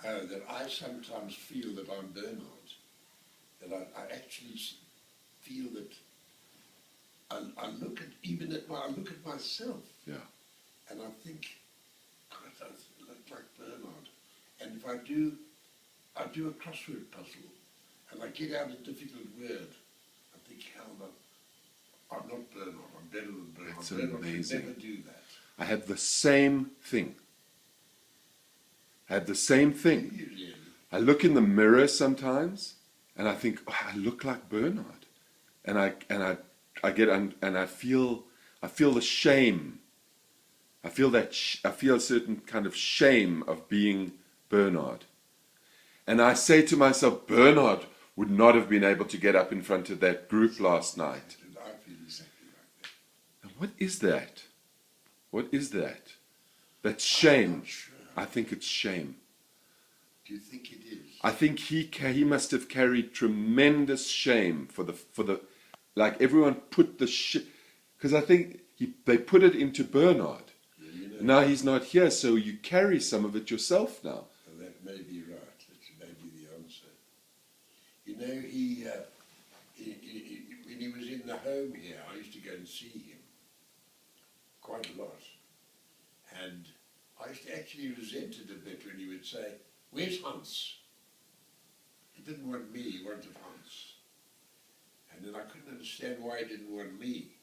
that I sometimes feel that I'm Bernard. That I actually feel that I look at, I look at myself. Yeah. And I think, God, I look like Bernard. And if I do a crossword puzzle, and I get out a difficult word, I think, hell no, I'm not Bernard, I'm better than Bernard. That's Bernard amazing. could never do that. I had the same thing. Really? I look in the mirror sometimes, and I think, oh, I look like Bernard, and I feel the shame. I feel a certain kind of shame of being Bernard, and I say to myself, Bernard would not have been able to get up in front of that group last night. I feel exactly like that. And what is that? What is that? That's shame. I'm not sure. I think it's shame. Do you think it is? I think he must have carried tremendous shame for the like everyone put the shit, because I think they put it into Bernard. Yeah, you know, Now he's not here, so you carry some of it yourself now. well, that may be right. That may be the answer. You know, when he was in the home here, I used to go and see him quite a lot. And I used to actually resent it a bit when he would say, "Where's Hans?" He didn't want me, he wanted Hans. And then I couldn't understand why he didn't want me.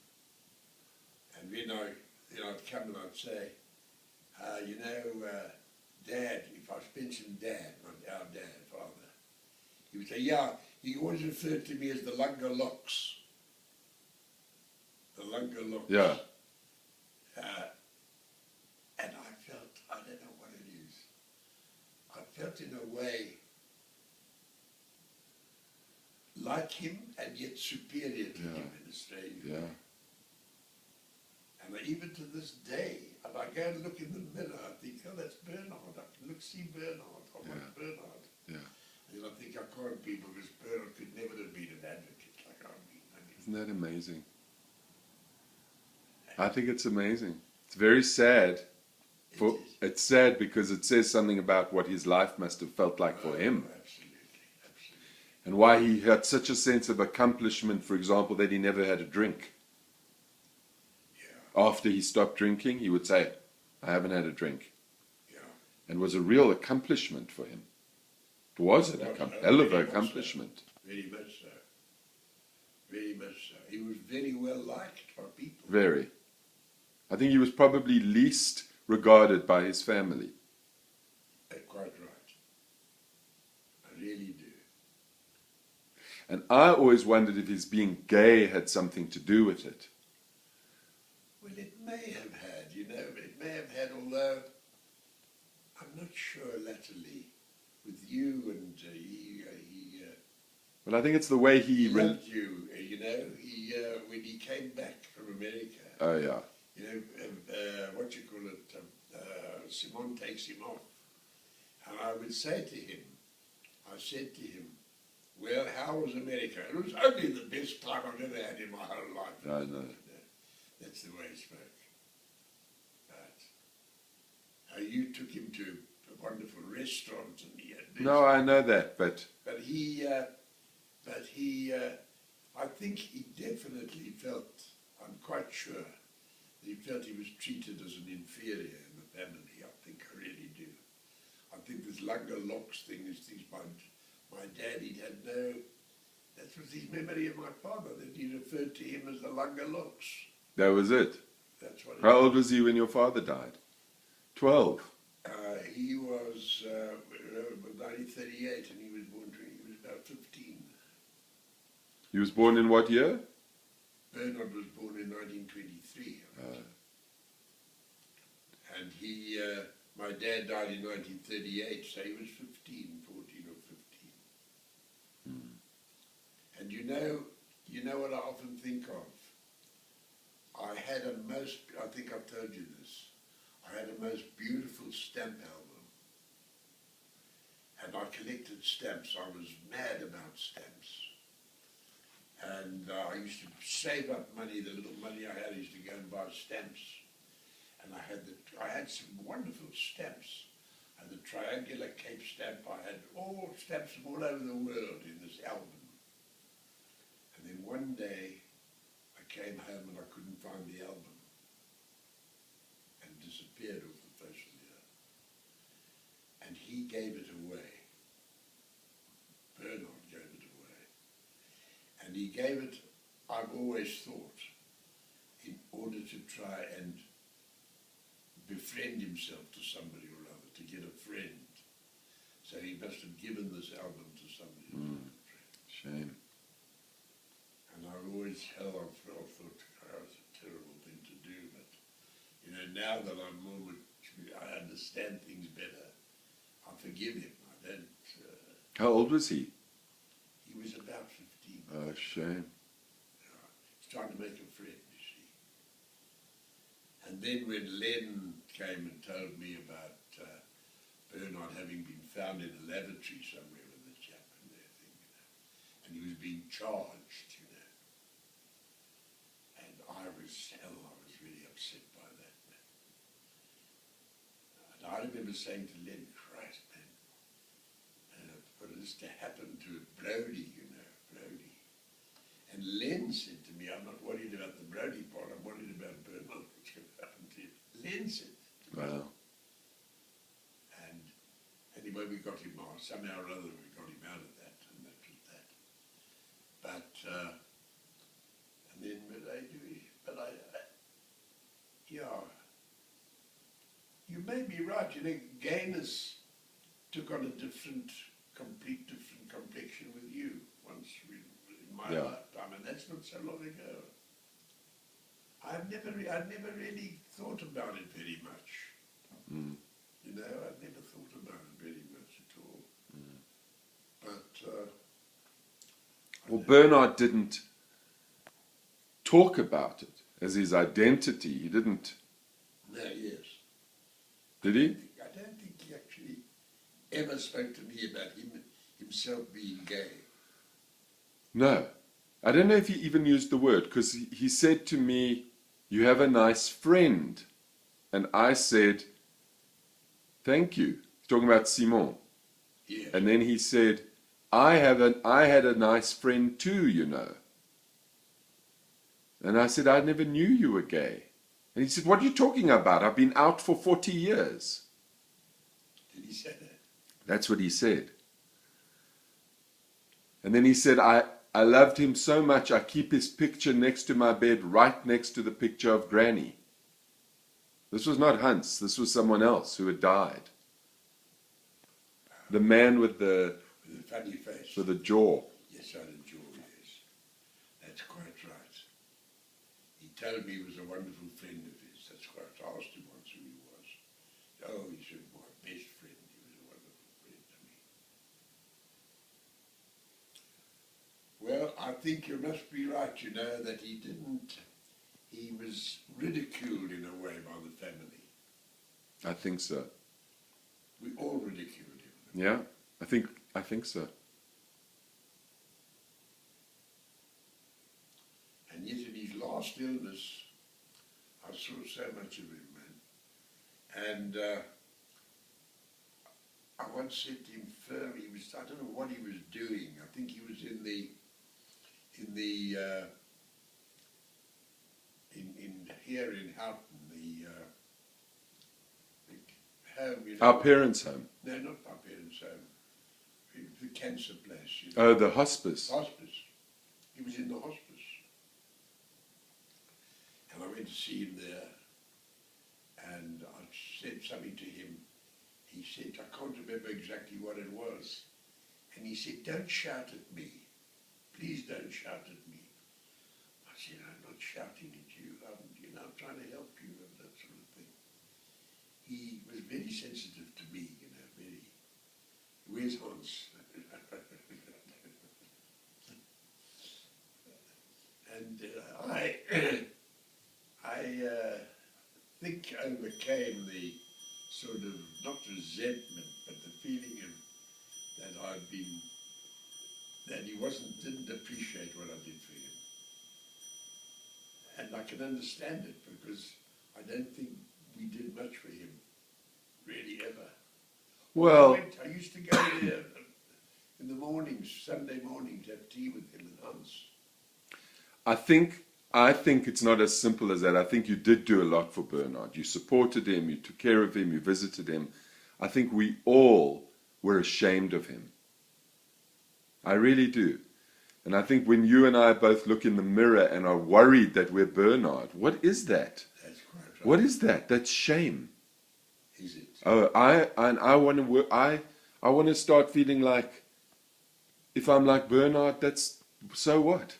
And then I'd come and I'd say, Dad, if I mentioned Dad, our dad, father, he would say, yeah, he always referred to me as the Lunga Locks. The Lunga Locks. Yeah. And I felt, I don't know what it is, I felt in a way like him and yet superior to him in a strange way. Yeah. And even to this day, and I go and look in the mirror, I think, oh, that's Bernard. I can see Bernard. I'm like Bernard. Yeah. And I think I can't be, because Bernard could never have been an advocate like I've been. Isn't that amazing? I think it's amazing. It's very sad. It's sad because it says something about what his life must have felt like for him. Absolutely, absolutely. And why he had such a sense of accomplishment, for example, that he never had a drink. Yeah. After he stopped drinking, he would say, I haven't had a drink. Yeah. And it was a real accomplishment for him. It was a hell of an accomplishment. Very much so. Very much so. He was very well liked by people. Very. I think he was probably least regarded by his family. Quite right. I really do. And I always wondered if his being gay had something to do with it. Well, it may have had, it may have had, although I'm not sure latterly with you and Well, I think it's the way he loved you, when he came back from America. Oh, yeah. What you call it, Simon takes him off. And I would say to him, I said to him, well, how was America? It was only the best time I've ever had in my whole life. I know. That's the way he spoke. But you took him to a wonderful restaurant and he had this. No, I know that, but I think he definitely felt, I'm quite sure, that he felt he was treated as an inferior in the family. I think I really do. I think this Lunga Locks thing is things my dad, he had no, that was his memory of my father, that he referred to him as the Lunga Locks. that was it. That's what. How old was he when your father died? 12. He was 1938, and he was born. He was about 15. He was born in what year? Bernard was born in 1923, and my dad died in 1938, so he was 14 or 15. And you know what I often think of? I think I've told you this, I had a most beautiful stamp album. And I collected stamps. I was mad about stamps. And I used to save up money, the little money I had, I used to go and buy stamps. And I had some wonderful stamps. I had the triangular K tape stamp. I had all stamps from all over the world in this album. And then one day I came home and I couldn't find the album, and disappeared off the face of the earth. And he gave it away. Bernard gave it away. And he gave it, I've always thought, in order to try and befriend himself to somebody or other, to get a friend. So he must have given this album to somebody to get a friend. Shame. And I've always thought, oh, it's a terrible thing to do, but, you know, now that I'm more mature, I understand things better, I forgive him. I don't... How old was he? He was about 15. Oh, shame. Yeah. He's trying to make a friend, you see. And then when Len came and told me about Bernard having been found in a lavatory somewhere with a chap and their thing, you know, and he was being charged, you know. And I was really upset by that, man. And I remember saying to Len, Christ, man, for this to happen to Browde, you know, Browde. And Len said to me, I'm not worried about the Browde part, I'm worried about Bernard, what's going to happen to him. Len said to me. Wow. And anyway, we got him out, somehow or other we got him out of that, and that was that. But, and then, yeah, you may be right, you know, gayness took on a complete different complexion with you once in my lifetime, and that's not so long ago. I'd never really thought about it very much. Mm. You know, I'd never thought about it very much at all. But well, Bernard didn't talk about it as his identity. He didn't. no, yes. Did he? I don't think he actually ever spoke to me about himself being gay. No. I don't know if he even used the word, because he said to me, you have a nice friend. And I said, thank you. Talking about Simon. Yes. And then he said, I had a nice friend too, you know. And I said, I never knew you were gay. And he said, what are you talking about? I've been out for 40 years. Did he say that? That's what he said. And then he said, I loved him so much, I keep his picture next to my bed, right next to the picture of Granny. This was not Hans, this was someone else who had died. The man with the funny face. with the jaw. Yes, I did jaw, yes. That's quite right. He told me he was a wonderful friend of his. That's quite, I asked him once who he was. Oh, he said, my best friend. He was a wonderful friend to me. Well, I think you must be right, you know, that he was ridiculed in a way by the family. I think so. We all ridiculed him. Yeah, I think so. And yet in his last illness, I saw so much of him, man. And I once said to him, firm, I don't know what he was doing. I think he was in here in Houghton, the home, you know. Our parents' home. No, not our parents' home. The cancer place. You know. Oh, the hospice. Hospice. He was in the hospice. And I went to see him there, and I said something to him. He said, I can't remember exactly what it was. And he said, don't shout at me. Please don't shout at me. I said, I'm not shouting at you. I'm trying to help you and that sort of thing. He was very sensitive to me, you know, very. Where's Hans? And I think overcame the sort of, not resentment, but the feeling of that that he didn't appreciate what I did for him. And I can understand it, because I don't think we did much for him, really, ever. Well, I used mornings, Sunday mornings, have tea with him and Hans. I think it's not as simple as that. I think you did do a lot for Bernard. You supported him, you took care of him, you visited him. I think we all were ashamed of him. I really do. And I think when you and I both look in the mirror and are worried that we're Bernard, what is that? That's quite right. What is that? That's shame. Is it? Oh, I want to start feeling like, if I'm like Bernard, that's so what?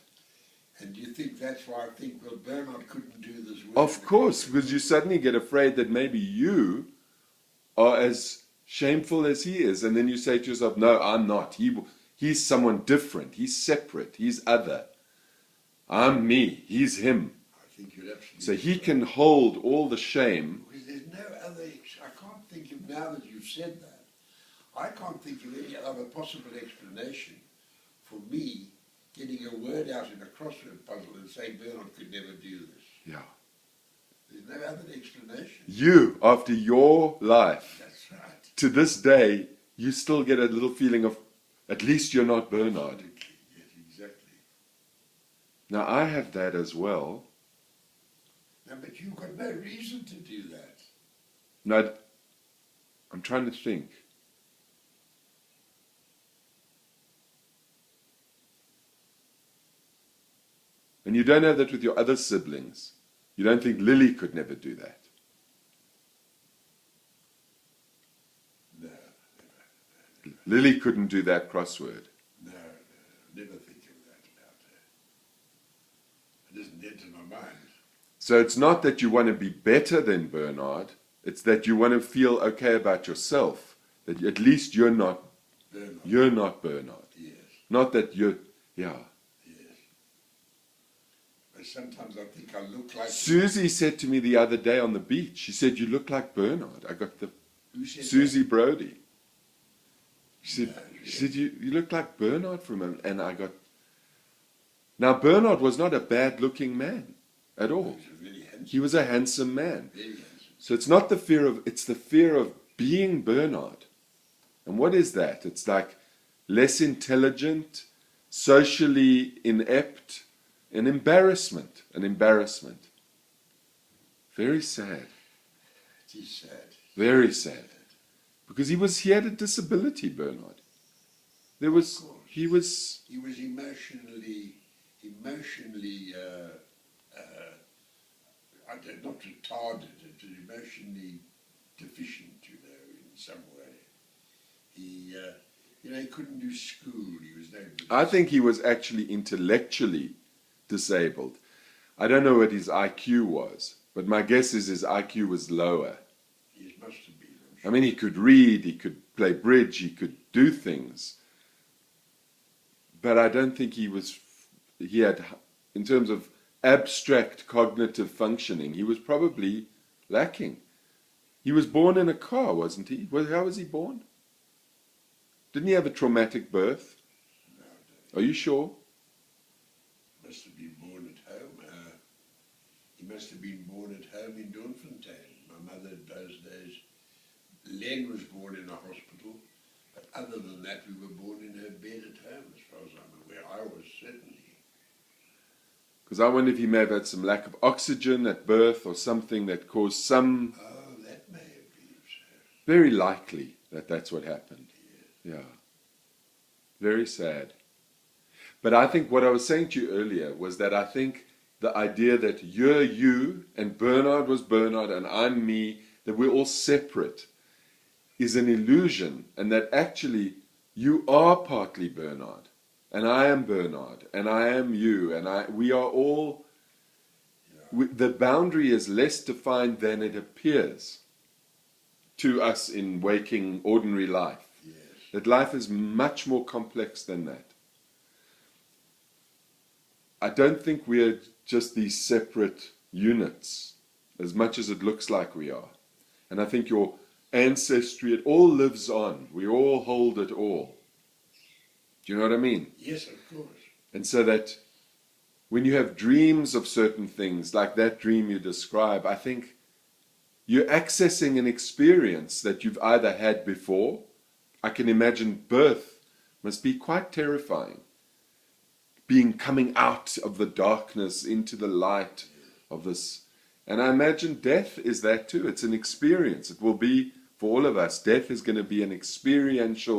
And do you think that's why I think, well, Bernard couldn't do this work? Of course, because you suddenly get afraid that maybe you are as shameful as he is, and then you say to yourself, no, I'm not. He's someone different. He's separate. He's other. I'm me. He's him. I think you're absolutely So he right. can hold all the shame. Because there's no other, I can't think of, now that you've said that, I can't think of any other possible explanation for me getting a word out in a crossword puzzle and saying Bernard could never do this. Yeah. There's no other explanation. You, after your life, That's right. to this day, you still get a little feeling of, at least you're not Bernard. Absolutely. Yes, exactly. Now, I have that as well. No, but you've got no reason to do that. No, I'm trying to think. And you don't have that with your other siblings. You don't think Lily could never do that. No, Lily couldn't do that crossword. no, never think of that about her. It doesn't enter my mind. So it's not that you want to be better than Bernard. It's that you want to feel okay about yourself. That at least you're not Bernard. You're not Bernard. Yes, Not that you're, yeah. yes. But sometimes I think I look like... Susie said to me the other day on the beach, she said, you look like Bernard. I got the Who said Susie Browde. She said, No, she said you look like Bernard from him. And I got... Now, Bernard was not a bad-looking man at that? all. He was very handsome. He was a handsome man. Very handsome. So it's not the fear of, it's the fear of being Bernard. And what is that? It's like less intelligent, socially inept, an embarrassment. Very sad. It is sad. Very sad. Because he had a disability, Bernard. He was, He was emotionally, not retarded, emotionally deficient, in some way. He couldn't do school. He was no good. I think he was actually intellectually disabled. I don't know what his IQ was, but my guess is his IQ was lower. He must have been. I mean, he could read, he could play bridge, he could do things. But I don't think he had, in terms of abstract cognitive functioning, he was probably lacking. He was born in a car, wasn't he? How was he born? Didn't he have a traumatic birth? No, Are you sure? must have been born at home. He must have been born at home in Doornfontein. My mother, those days, Len was born in a hospital, but other than that, we were born in her bed at home, as far as I'm aware. I was certainly. Because I wonder if he may have had some lack of oxygen at birth or something that caused some... Oh, that may have been so. Very likely that that's what happened. Yes. Yeah. Very sad. But I think what I was saying to you earlier was that I think the idea that you're you and Bernard was Bernard and I'm me, that we're all separate, is an illusion, and that actually you are partly Bernard and I am Bernard and I am you and we are all... the boundary is less defined than it appears to us in waking ordinary life. Yes. That life is much more complex than that. I don't think we're just these separate units, as much as it looks like we are. And I think your ancestry, it all lives on. We all hold it all. Do you know what I mean? Yes, of course. And so that when you have dreams of certain things, like that dream you describe, I think you're accessing an experience that you've either had before. I can imagine birth must be quite terrifying. Coming out of the darkness into the light of this. And I imagine death is that too. It's an experience. It will be for all of us. Death is going to be an experiential